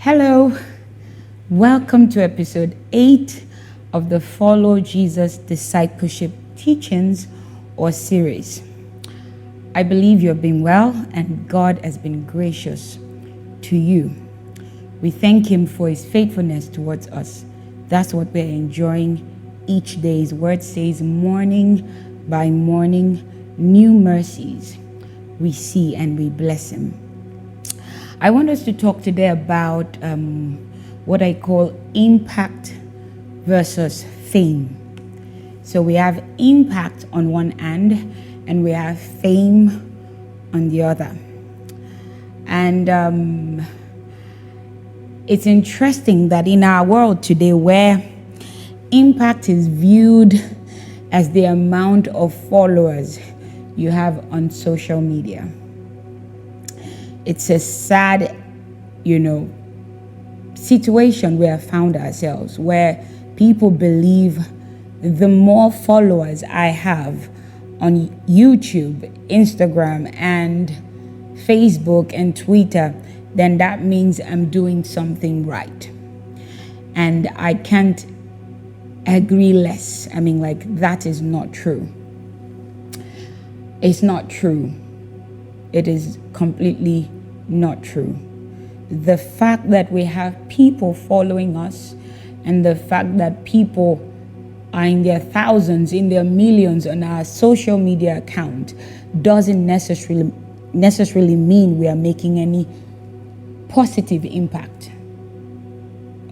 Hello, welcome to episode 8 of the Follow Jesus Discipleship Teachings or series. I believe you've been well and God has been gracious to you. We thank Him for His faithfulness towards us. That's what we're enjoying each day. His word says, morning by morning, new mercies we see and we bless Him. I want us to talk today about what I call impact versus fame. So we have impact on one hand and we have fame on the other. And it's interesting that in our world today, where impact is viewed as the amount of followers you have on social media. It's a sad, situation we have found ourselves, where people believe the more followers I have on YouTube, Instagram, and Facebook and Twitter, then that means I'm doing something right. And I can't agree less. That is not true. It's not true. It is completely not true. The fact that we have people following us and the fact that people are in their thousands, in their millions on our social media account doesn't necessarily mean we are making any positive impact.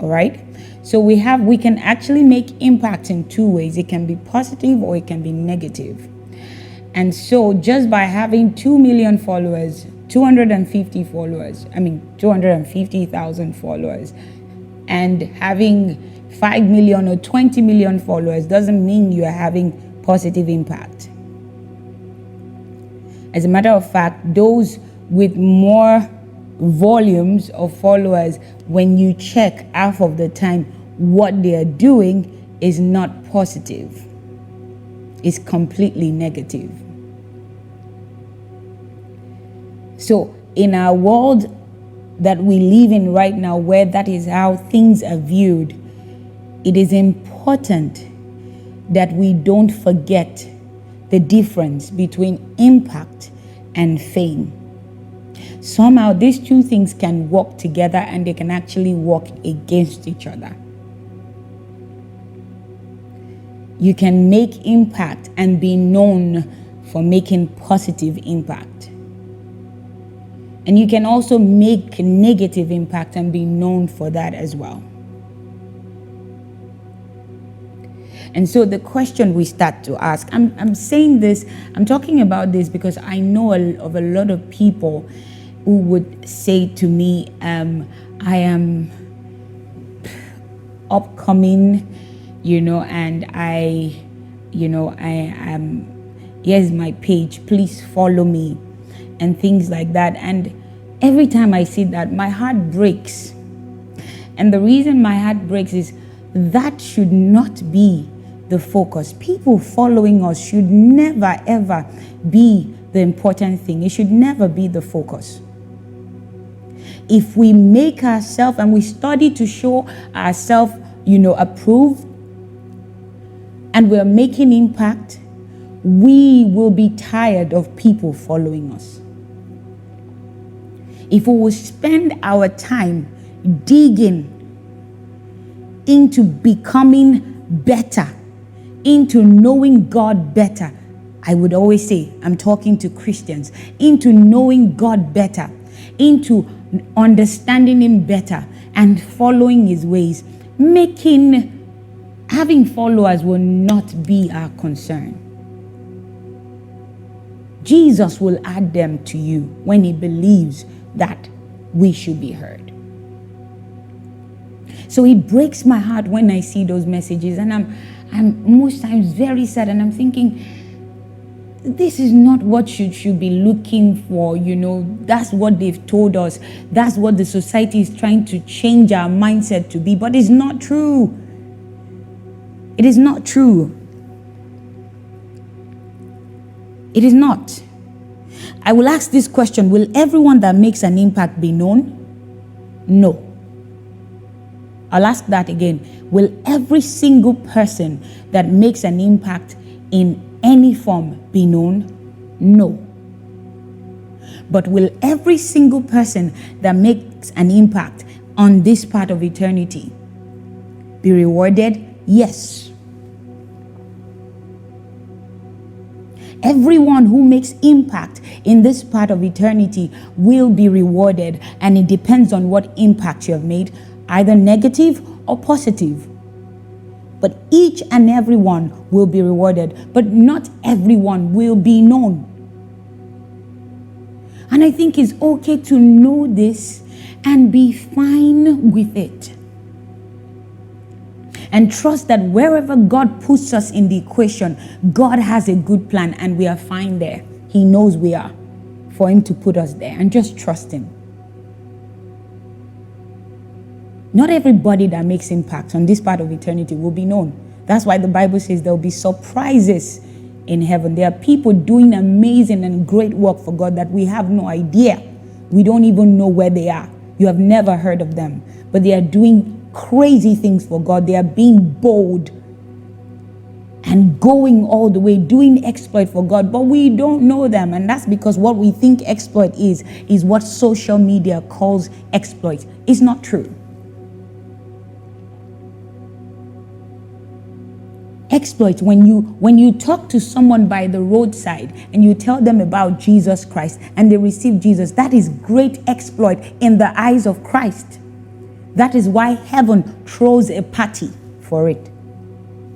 All right? So we can actually make impact in two ways. It can be positive or it can be negative. And so just by having 2 million followers, 250,000 followers, and having 5 million or 20 million followers doesn't mean you are having positive impact. As a matter of fact, those with more volumes of followers, when you check half of the time, what they are doing is not positive. It's completely negative. So in our world that we live in right now, where that is how things are viewed, it is important that we don't forget the difference between impact and fame. Somehow these two things can work together and they can actually work against each other. You can make impact and be known for making positive impact. And you can also make negative impact and be known for that as well. And so the question we start to ask, I'm saying this, I'm talking about this because I know of a lot of people who would say to me, I am upcoming, and I am, here's my page, please follow me, and things like that. And every time I see that, my heart breaks. And the reason my heart breaks is that should not be the focus. People following us should never ever be the important thing. It should never be the focus. If we make ourselves and we study to show ourselves, approved, and we're making impact, we will be tired of people following us. If we will spend our time digging into becoming better, into knowing God better, I would always say, I'm talking to Christians, into knowing God better, into understanding Him better and following His ways, having followers will not be our concern. Jesus will add them to you when He believes that we should be heard. So it breaks my heart when I see those messages, and I'm most times very sad, and I'm thinking, this is not what should be looking for. That's what they've told us. That's what the society is trying to change our mindset to be, but it's not true. It is not true. It is not. I will ask this question: will everyone that makes an impact be known? No. I'll ask that again. Will every single person that makes an impact in any form be known? No. But will every single person that makes an impact on this part of eternity be rewarded? Yes. Everyone who makes impact in this part of eternity will be rewarded, and it depends on what impact you have made, either negative or positive. But each and every one will be rewarded, but not everyone will be known. And I think it's okay to know this and be fine with it. And trust that wherever God puts us in the equation, God has a good plan and we are fine there. He knows we are, for Him to put us there, and just trust Him. Not everybody that makes impact on this part of eternity will be known. That's why the Bible says there will be surprises in heaven. There are people doing amazing and great work for God that we have no idea. We don't even know where they are. You have never heard of them, but they are doing crazy things for God. They are being bold and going all the way, doing exploit for God, but we don't know them. And that's because what we think exploit is what social media calls exploit. It's not true. Exploit, when you talk to someone by the roadside and you tell them about Jesus Christ and they receive Jesus, that is great exploit in the eyes of Christ. That is why heaven throws a party for it.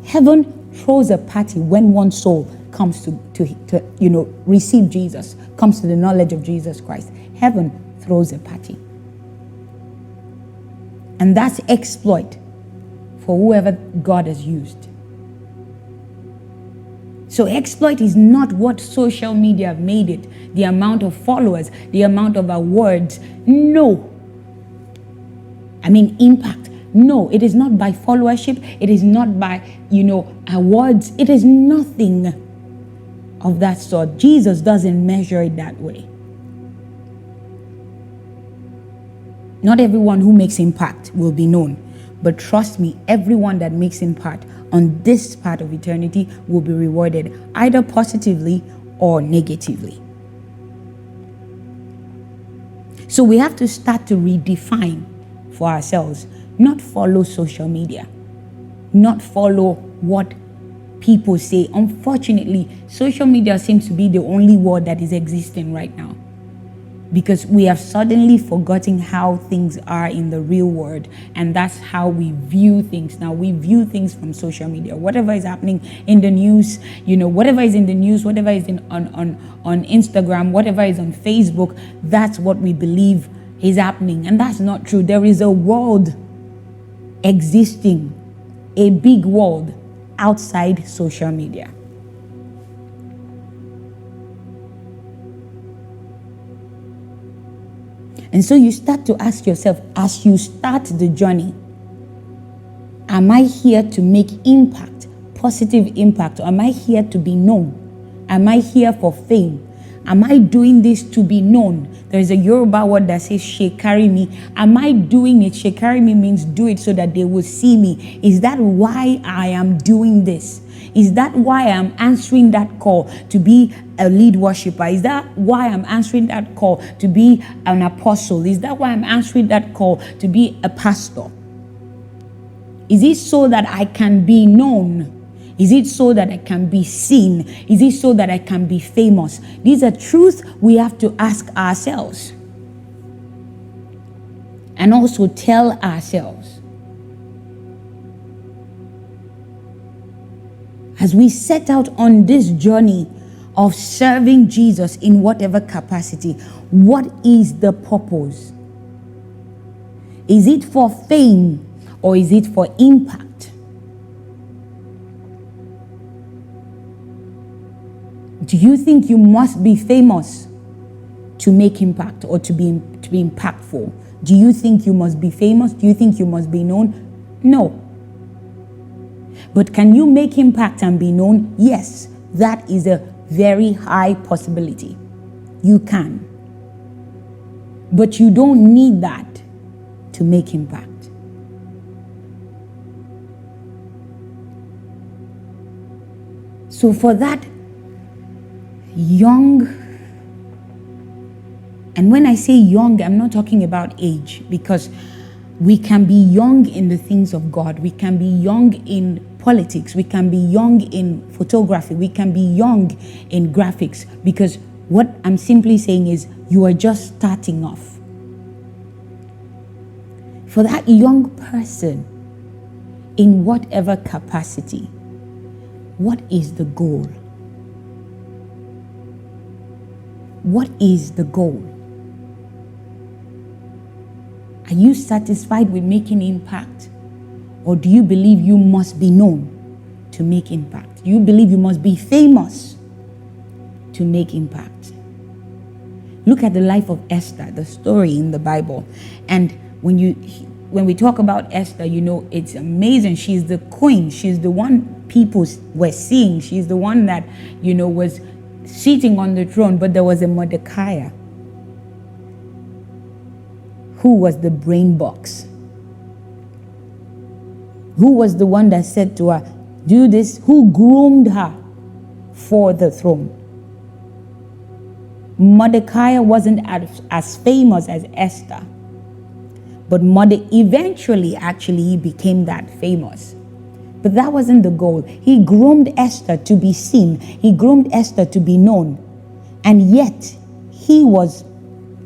Heaven throws a party when one soul comes to receive Jesus, comes to the knowledge of Jesus Christ. Heaven throws a party. And that's exploit for whoever God has used. So exploit is not what social media have made it. The amount of followers, the amount of awards. No. Impact. No, it is not by followership. It is not by, awards. It is nothing of that sort. Jesus doesn't measure it that way. Not everyone who makes impact will be known. But trust me, everyone that makes impact on this part of eternity will be rewarded, either positively or negatively. So we have to start to redefine for ourselves, not follow social media, not follow what people say. Unfortunately, social media seems to be the only word that is existing right now, because we have suddenly forgotten how things are in the real world, and that's how we view things. Now we view things from social media. Whatever is happening in the news, whatever is in the news, whatever is on Instagram, whatever is on Facebook, that's what we believe is happening. And that's not true. There is a world existing, a big world outside social media. And so you start to ask yourself, as you start the journey, am I here to make impact, positive impact, or am I here to be known? Am I here for fame? Am I doing this to be known? There is a Yoruba word that says, "Shekari me." Am I doing it? Shekari me means do it so that they will see me. Is that why I am doing this? Is that why I'm answering that call to be a lead worshiper? Is that why I'm answering that call to be an apostle? Is that why I'm answering that call to be a pastor? Is it so that I can be known? Is it so that I can be seen? Is it so that I can be famous? These are truths we have to ask ourselves and also tell ourselves. As we set out on this journey of serving Jesus in whatever capacity, what is the purpose? Is it for fame or is it for impact? Do you think you must be famous to make impact or to be impactful? Do you think you must be famous? Do you think you must be known? No. But can you make impact and be known? Yes, that is a very high possibility. You can. But you don't need that to make impact. So for that young, and when I say young, I'm not talking about age, because we can be young in the things of God. We can be young in politics. We can be young in photography. We can be young in graphics, because what I'm simply saying is you are just starting off. For that young person, in whatever capacity, what is the goal? What is the goal? Are you satisfied with making impact? Or do you believe you must be known to make impact? Do you believe you must be famous to make impact? Look at the life of Esther, the story in the Bible. And when we talk about Esther, it's amazing. She's the queen. She's the one people were seeing. She's the one that, was sitting on the throne. But there was a Mordecai who was the brain box, who was the one that said to her, do this, who groomed her for the throne. Mordecai wasn't as famous as Esther, but eventually he became that famous. But that wasn't the goal. He groomed Esther to be seen. He groomed Esther to be known. And yet he was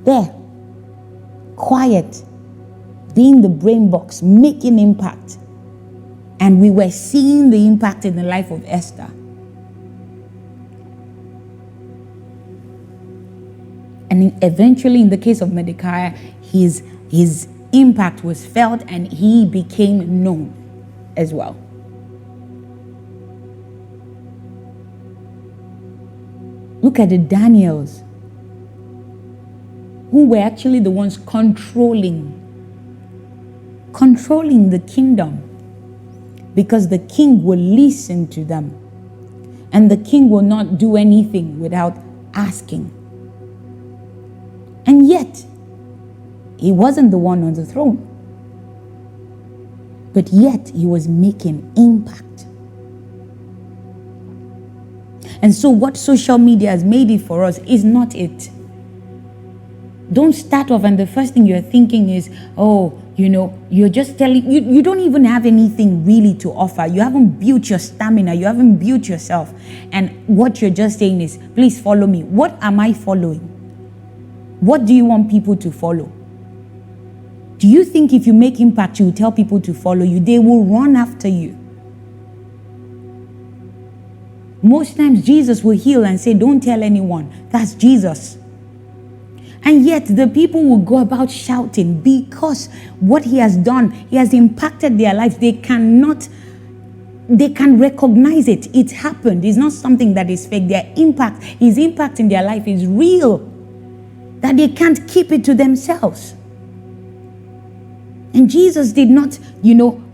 there, quiet, being the brain box, making impact. And we were seeing the impact in the life of Esther. And eventually, in the case of Mordecai, his impact was felt and he became known as well. Look at the Daniels, who were actually the ones controlling the kingdom, because the king will listen to them and the king will not do anything without asking. And yet, he wasn't the one on the throne, but yet he was making impact. And so what social media has made it for us is not it. Don't start off and the first thing you're thinking is, you're just telling, you don't even have anything really to offer. You haven't built your stamina. You haven't built yourself. And what you're just saying is, please follow me. What am I following? What do you want people to follow? Do you think if you make impact, you will tell people to follow you? They will run after you. Most times Jesus will heal and say, don't tell anyone. That's Jesus. And yet the people will go about shouting because what he has done, he has impacted their lives. They can recognize it. It happened. It's not something that is fake. His impact in their life is real, that they can't keep it to themselves. And Jesus did not,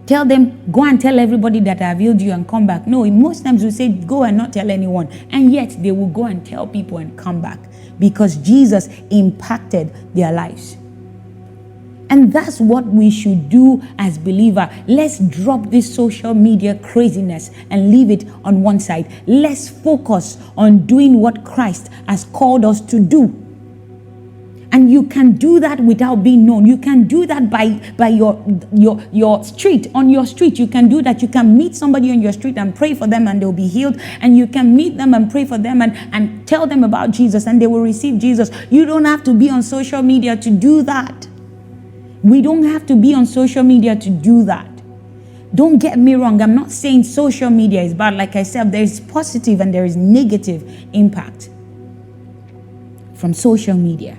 tell them, go and tell everybody that I have healed you and come back. No, most times we say, go and not tell anyone. And yet they will go and tell people and come back because Jesus impacted their lives. And that's what we should do as believers. Let's drop this social media craziness and leave it on one side. Let's focus on doing what Christ has called us to do. And you can do that without being known. You can do that by your street. On your street, you can do that. You can meet somebody on your street and pray for them and they'll be healed. And you can meet them and pray for them and tell them about Jesus and they will receive Jesus. You don't have to be on social media to do that. We don't have to be on social media to do that. Don't get me wrong. I'm not saying social media is bad. Like I said, there is positive and there is negative impact from social media.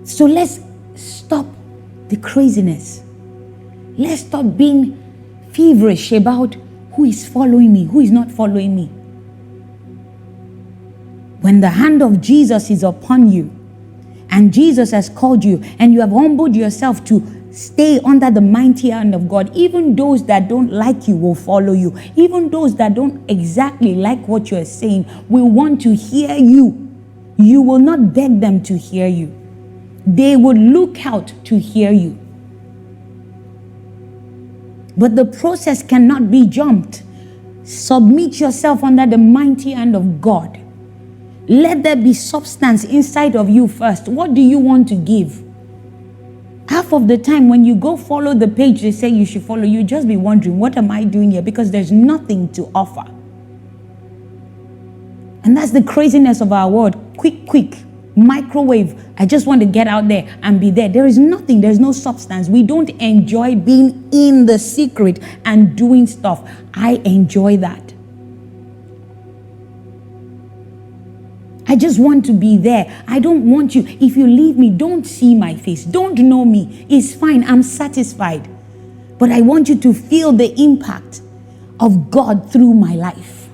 So let's stop the craziness. Let's stop being feverish about who is following me, who is not following me. When the hand of Jesus is upon you and Jesus has called you and you have humbled yourself to stay under the mighty hand of God, even those that don't like you will follow you. Even those that don't exactly like what you're saying will want to hear you. You will not beg them to hear you. They would look out to hear you. But the process cannot be jumped. Submit yourself under the mighty hand of God. Let there be substance inside of you first. What do you want to give? Half of the time when you go follow the page they say you should follow, you just be wondering, what am I doing here? Because there's nothing to offer. And that's the craziness of our world. Quick, microwave. I just want to get out there and be there. There is nothing. There's no substance. We don't enjoy being in the secret and doing stuff. I enjoy that. I just want to be there. I don't want you. If you leave me, don't see my face. Don't know me. It's fine. I'm satisfied. But I want you to feel the impact of God through my life.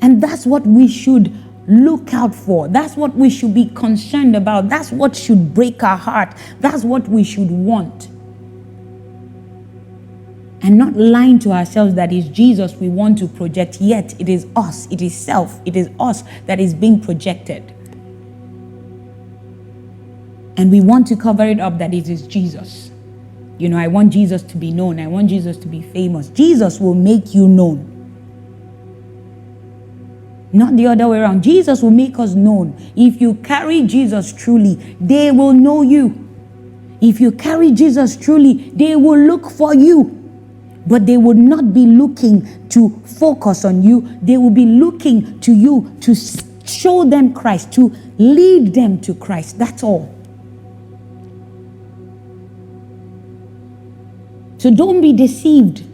And that's what we should look out for. That's what we should be concerned about. That's what should break our heart. That's what we should want. And not lying to ourselves that it's Jesus we want to project, yet it is us, it is self, it is us that is being projected. And we want to cover it up that it is Jesus. You know, I want Jesus to be known. I want Jesus to be famous. Jesus will make you known. Not the other way around. Jesus will make us known. If you carry Jesus truly, they will know you. If you carry Jesus truly, they will look for you. But they would not be looking to focus on you. They will be looking to you to show them Christ, to lead them to Christ. That's all. So don't be deceived.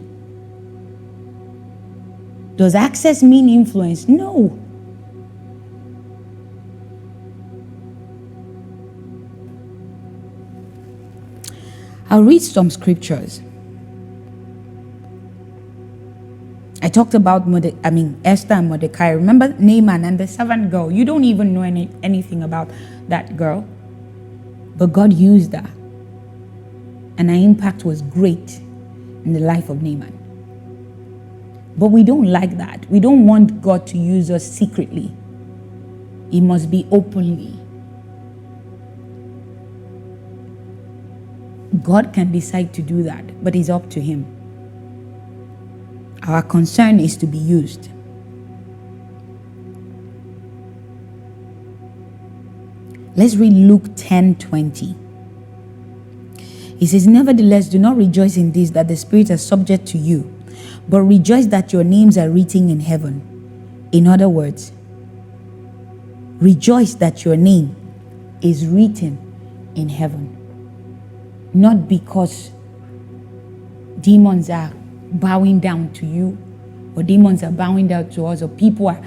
Does access mean influence? No. I'll read some scriptures. I talked about Esther and Mordecai. Remember Naaman and the servant girl. You don't even know anything about that girl. But God used her. And her impact was great in the life of Naaman. But we don't like that. We don't want God to use us secretly. It must be openly. God can decide to do that, but it's up to him. Our concern is to be used. Let's read Luke 10:20. It says, nevertheless, do not rejoice in this, that the spirits are subject to you, but rejoice that your names are written in heaven. In other words, rejoice that your name is written in heaven. Not because demons are bowing down to you, or demons are bowing down to us, or people are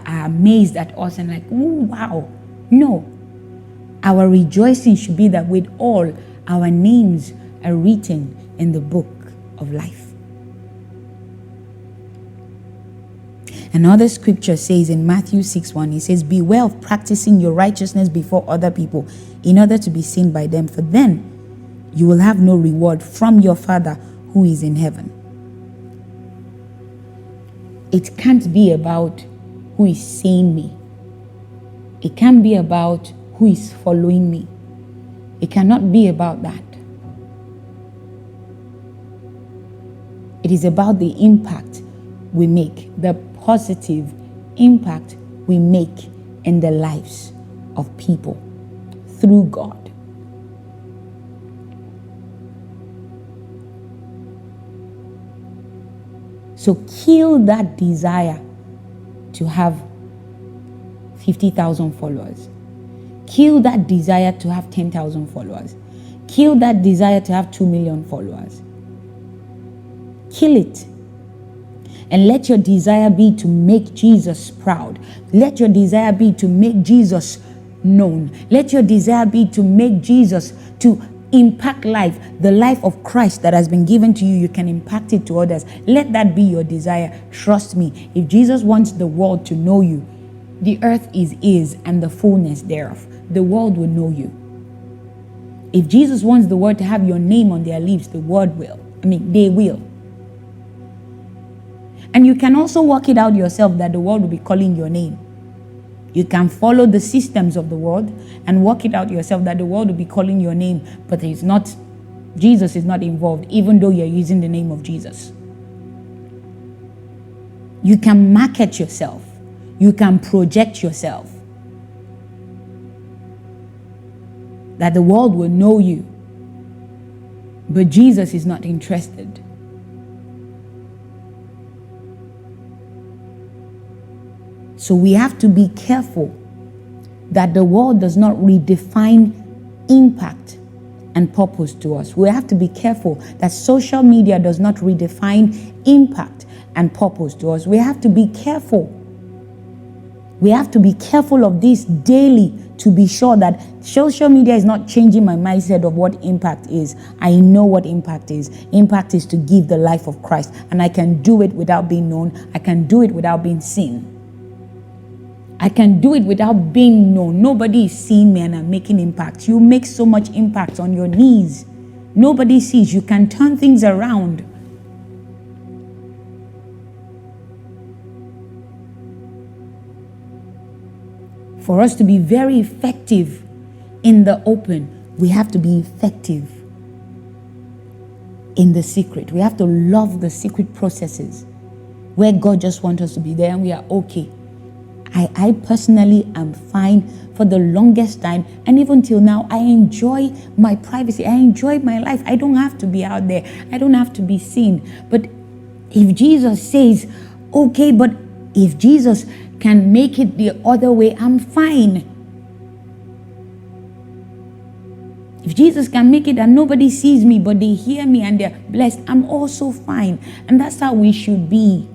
amazed at us and like, oh wow. No. Our rejoicing should be that with all our names are written in the book of life. Another scripture says in Matthew 6:1, it says, beware of practicing your righteousness before other people in order to be seen by them, for then you will have no reward from your Father who is in heaven. It can't be about who is seeing me. It can't be about who is following me. It cannot be about that. It is about the impact we make, the positive impact we make in the lives of people through God. So kill that desire to have 50,000 followers. Kill that desire to have 10,000 followers. Kill that desire to have 2 million followers. Kill it. And let your desire be to make Jesus proud. Let your desire be to make Jesus known. Let your desire be to make Jesus, to impact life, the life of Christ that has been given to you. You can impact it to others. Let that be your desire. Trust me, if Jesus wants the world to know you, the earth is his and the fullness thereof. The world will know you. If Jesus wants the world to have your name on their lips, the world will. They will. And you can also work it out yourself that the world will be calling your name. You can follow the systems of the world and work it out yourself that the world will be calling your name, but it's not Jesus is not involved, even though you're using the name of Jesus. You can market yourself. You can project yourself. That the world will know you. But Jesus is not interested. So we have to be careful that the world does not redefine impact and purpose to us. We have to be careful that social media does not redefine impact and purpose to us. We have to be careful. We have to be careful of this daily to be sure that social media is not changing my mindset of what impact is. I know what impact is. Impact is to give the life of Christ, and I can do it without being known. I can do it without being seen. I can do it without being known. Nobody is seeing me and I'm making impact. You make so much impact on your knees. Nobody sees. You can turn things around. For us to be very effective in the open, we have to be effective in the secret. We have to love the secret processes where God just wants us to be there and we are okay. I personally am fine for the longest time, and even till now, I enjoy my privacy. I enjoy my life. I don't have to be out there. I don't have to be seen. But if Jesus says, okay, but if Jesus can make it the other way, I'm fine. If Jesus can make it and nobody sees me, but they hear me and they're blessed, I'm also fine. And that's how we should be.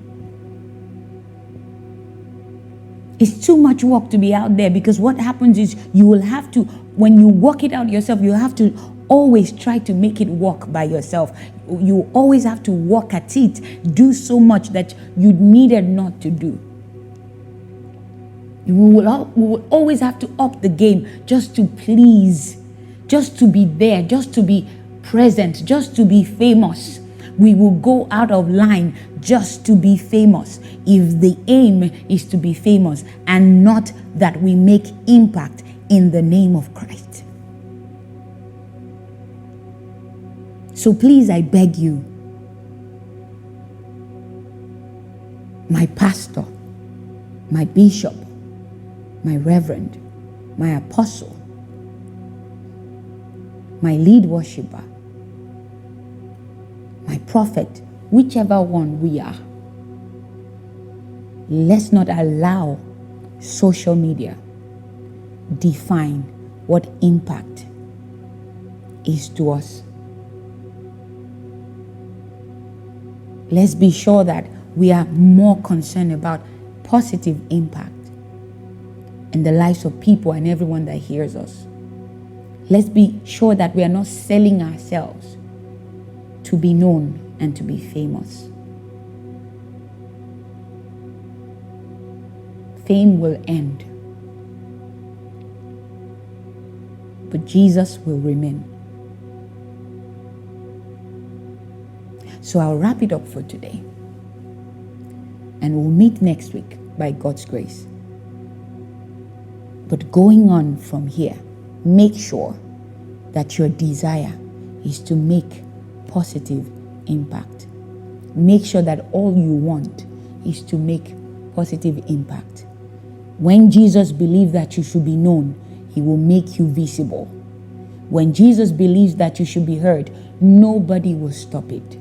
It's too much work to be out there, because what happens is you will have to, when you work it out yourself, you have to always try to make it work by yourself. You always have to work at it, do so much that you needed not to do. We will always have to up the game just to please, just to be there, just to be present, just to be famous. We will go out of line just to be famous, if the aim is to be famous and not that we make impact in the name of Christ. So please, I beg you, my pastor, my bishop, my reverend, my apostle, my lead worshiper, my prophet, whichever one we are, let's not allow social media define what impact is to us. Let's be sure that we are more concerned about positive impact in the lives of people and everyone that hears us. Let's be sure that we are not selling ourselves to be known and to be famous. Fame will end, but Jesus will remain. So I'll wrap it up for today, and we'll meet next week by God's grace. But going on from here, make sure that your desire is to make positive impact. Make sure that all you want is to make positive impact. When Jesus believes that you should be known, he will make you visible. When Jesus believes that you should be heard, nobody will stop it.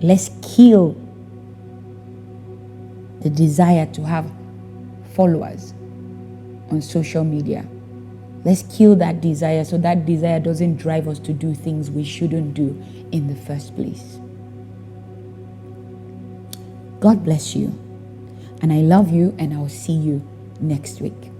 Let's kill the desire to have followers on social media. Let's kill that desire so that desire doesn't drive us to do things we shouldn't do in the first place. God bless you. And I love you, and I'll see you next week.